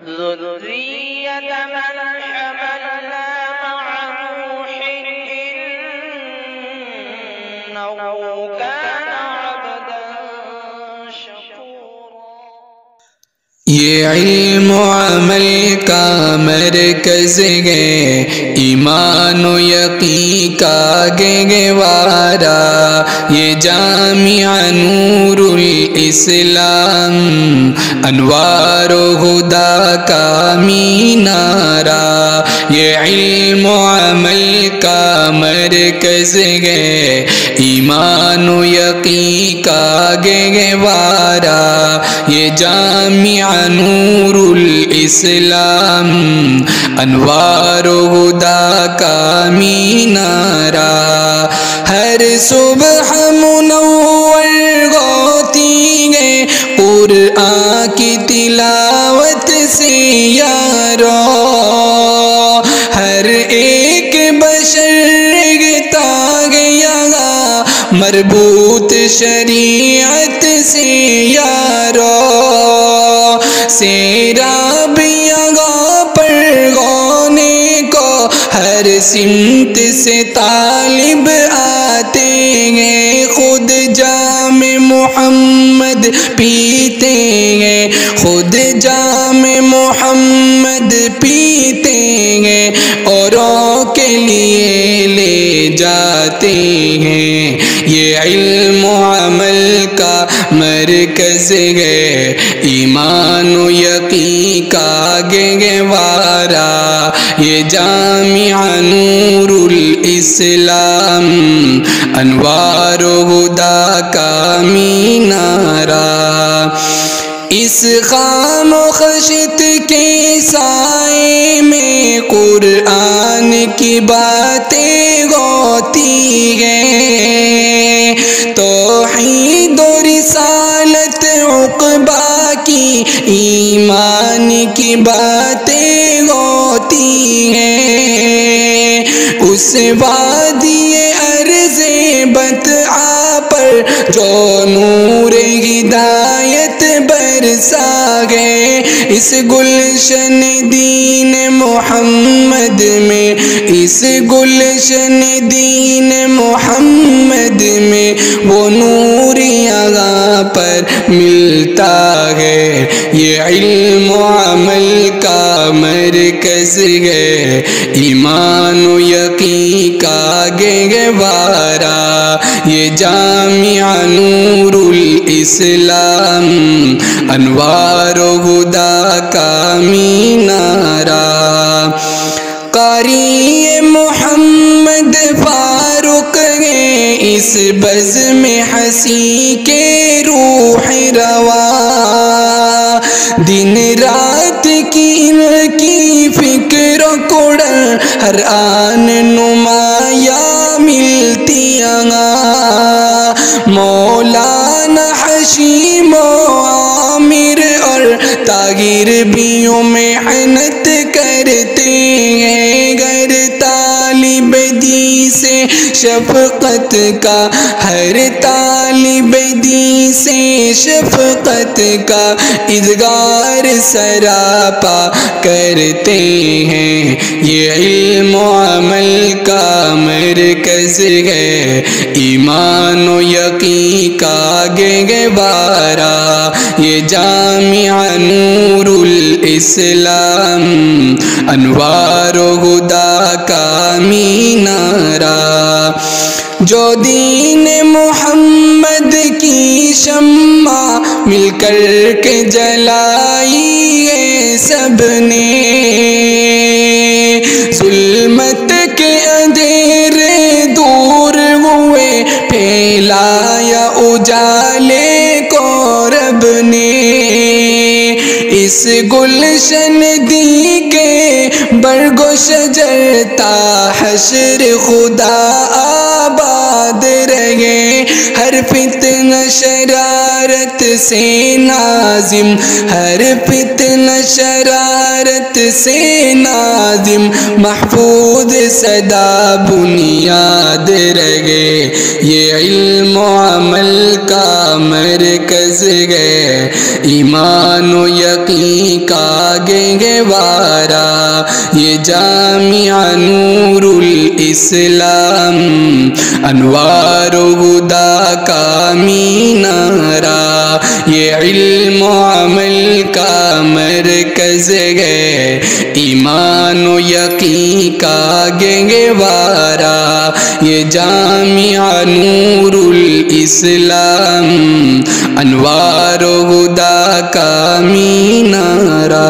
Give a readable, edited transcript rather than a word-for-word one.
ذرية من حملنا مع نوح إنه كان عبدا شكورا. یہ علم و عمل کا مرکز ہے، ایمان و یقین کا گہوارہ، یہ جامع نور الاسلام، انوار و ہدا کا مینارہ. یہ علم و عمل کا مرکز ہے، ایمان و یقین کا گہوارہ، یہ جامع نور الاسلام، انوار و ہدا کا مینارہ. ہر صبح منور ہوتی ہے قرآن کی تلاوت سے یارو، ہر ایک بشر گتا گیا مربوط شریعت سے یارو. سیرابیاں پرغونے کو ہر سمت سے طالب آتے ہیں، خود جام محمد پیتے ہیں، خود جام محمد پیتے ہیں، اوروں کے لیے لے جاتے ہیں. یہ علم و عمل کا مرکز ہے، ایمان و یقین کا گہوارہ، یہ جامع نور الاسلام، انوار و ہدا کا مینارہ. اس خام و خشت کے سائے میں قرآن کی باتیں ہوتی ہیں، توحید و رسالت عقبہ کی ایمان کی باتیں ہوتی ہیں. اس وادی ارض بطحا پر جو نور ہدایت برسا ہے، اس گلشن دین محمد میں، اس گلشن دین محمد میں وہ نور یہاں پر ملتا ہے. یہ علم و عمل کا مرکز ہے، ایمان و یقین کا گہوارہ، یہ جامع نور الاسلام، انوار و ہدا کا مینارہ. قاری محمد فاروق ہے اس بزم حسین کے روح رواں، دن رات کی ان کی فکر و کڑن ہر آن نمایاں ملتی یہاں. مولانا حشیم و عامر اور طاہر بھی محنت کرتے ہیں، گر طالب دی سے شفقت کا، ہر طالب دی سے شفقت کا اظہار سراپا کرتے ہیں. یہ علم و عمل کا مرکز ہے، ایمان و یقین کا گہوارہ، یہ جامع نور الاسلام، انوار و ہدا کا مینارہ. جو دین محمد کی شمع مل کر کے جلائی ہے سب نے، ظلمت کے اندھیرے دور ہوئے، پھیلایا اجالے کو رب نے. اس گلشن دی کے برگ و شجر تا حشر خدا آباد رہے، ہر فتنہ فتنہ شرارت سے نازم، ہر فتنہ شرارت سے نازم، محفوظ سدا بنیاد رہے، یہ علم و عمل کا مرکز ہے، ایمان و یقین کا گہوارہ، یہ جامعہ نور الاسلام، انوار و ہدا کا مینارہ، یہ علم و عمل کا مرکز ہے، ایمان و یقین کا گہوارہ، یہ جامعہ نور الاسلام، انوار و ہدا کا مینارہ۔